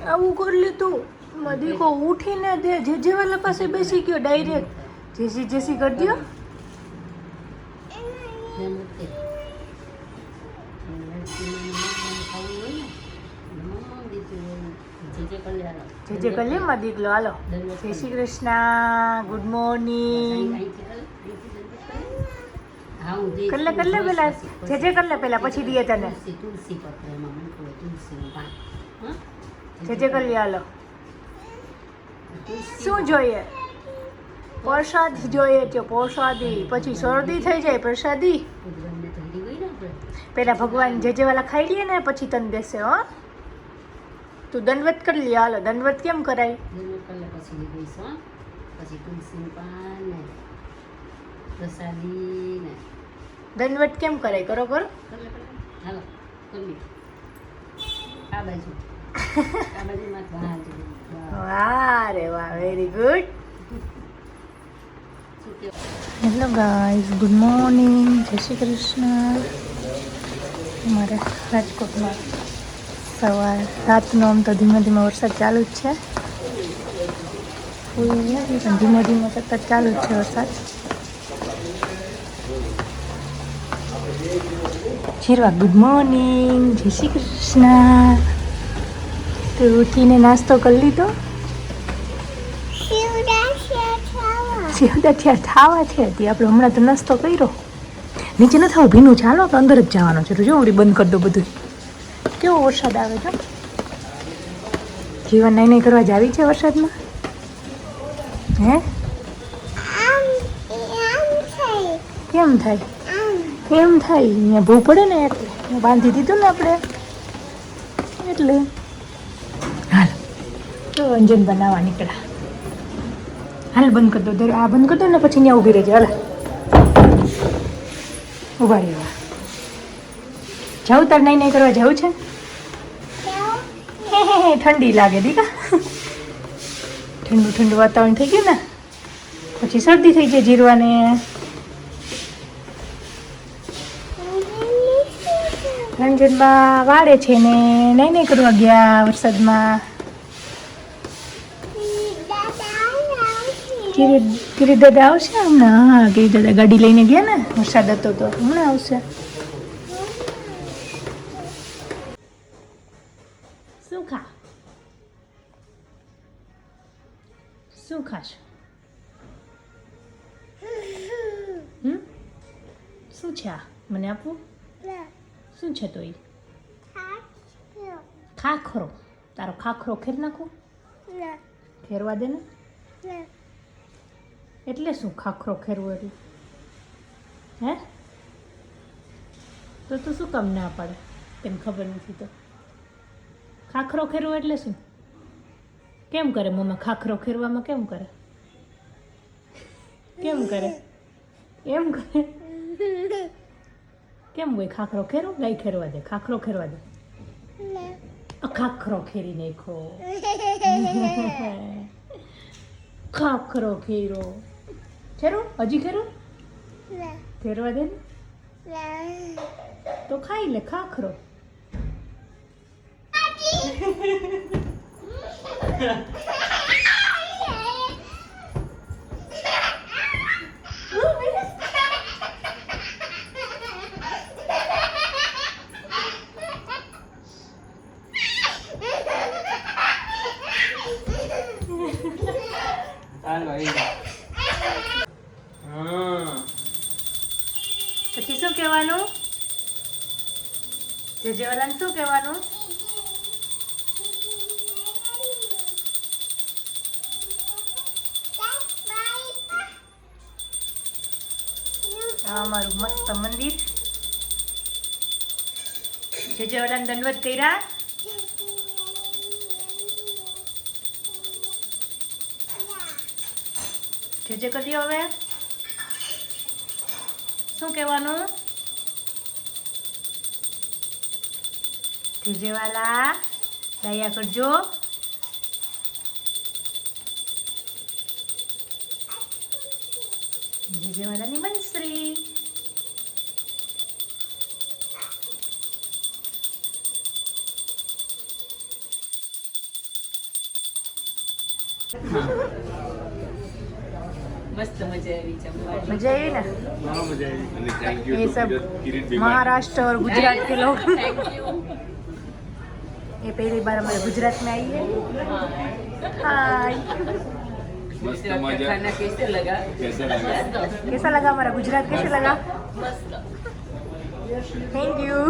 આવું કરી લીધું મદીકો ઉઠીને દે જેજેવાલા પાસે બેસી ગયો ડાયરેક્ટ જેસી કરી દો જે કલે માં દીકલો હાલો જય શ્રી કૃષ્ણ ગુડ મોર્નિંગ કરલે પેલા જે કરલે પેલા પછી દઈએ તને જે કરી હાલો શું જોઈએ પ્રસાદ જોઈએ છે પ્રસાદી પછી શરદી થઈ જાય પ્રસાદી પેલા ભગવાન જેવાલા ખાઈ લઈએ ને પછી તને દેશે હો તું દંડવત કરી લે હાલો દંડવત કેમ કરાય દંડવત કેમ કરાય કરો કરો વાહ રે વાહ very good hello guys good morning જય શ્રી કૃષ્ણ અમારે રાજકોટમાં સવાર રાતનો આમ તો ધીમે ધીમે વરસાદ ચાલુ જ છે ફૂલ નથી પણ ધીમે ધીમે સતત ચાલુ જ છે વરસાદ જીરવા ગુડ મોર્નિંગ જય શ્રી કૃષ્ણ તો ઉઠીને નાસ્તો કરી લીધો શિવદાઠિયા ખાવા છે તે આપણે હમણાં તો નાસ્તો કર્યો નીચે ન થવું ભીનું ચાલો આપણે અંદર જ જવાનું છે જો ઉડી બંધ કરી દો બધું કેવો વરસાદ આવે છે જીવન નહીં કરવા જાવી છે વરસાદમાં હે કેમ થાય એમ થાય અહીંયા ભૂ પડે ને એટલે બાંધી દીધું ને આપણે એટલે હાલ તો અંજન બનાવવા નીકળ્યા હાલ બંધ કરી દો આ બંધ કરી દો ને પછી ત્યાં ઊભી રહેજો હાલ ઉભા રહેવા જાઉં તાર નહીં કરવા જાવું છે ઠંડી લાગે દીકા ઠંડુ ઠંડુ વાતાવરણ થઈ ગયું ને પછી શરદી થઈ જાય જીરવાને રંજનમાં વાળે છે ને નહીં કરવા ગયા વરસાદમાં ગિરી દાદા આવશે હમણાં હા ગિરી દાદા ગાડી લઈને ગયા ને વરસાદ હતો તો હમણાં આવશે શું ખાશ શું છે આ મને આપવું શું છે તો એ ખાખરો તારો ખાખરો ખેર નાખું ખેરવા દે ને એટલે શું ખાખરો ખેરવો એટલે હે તો તું શું કામ ના પાડે તને ખબર નથી તો ખાખરો ખેરવો એટલે શું કેમ કરે મમ્મા ખાખરો ખેરવામાં કેમ કરે એમ કરે કેમ હોય ખાખરો ખેરો ગાય ખેરવા દે ખાખરો ખેરવા દે ખાખરો ખેરી નાખો ખાખરો ખેરો ખેરો હજી ખેરો ખેરવા દે ને તો ખાઈ લે ખાખરો પછી શું કહેવાનું જેવાલાને શું કહેવાનું અમારું મસ્ત મંદિર જેવાલાને દંડવત કર્યા જે કર્યો હવે શું કહેવાનું જેવાલા દયા કરજો જેવાલાની બંસરી મસ્ત મજા આવી જમવાની. मजा आई ना? मजा आई। थैंक यू ये सब महाराष्ट्र और गुजरात के लोग થેન્ક યુ. ये पहली बार हमारे गुजरात में आई है। हाय, मस्त ગુજરાત का मजा। खाना कैसे लगा? कैसा लगा? कैसा लगा हमारा गुजरात? कैसे लगा? મસ્ત. Thank you.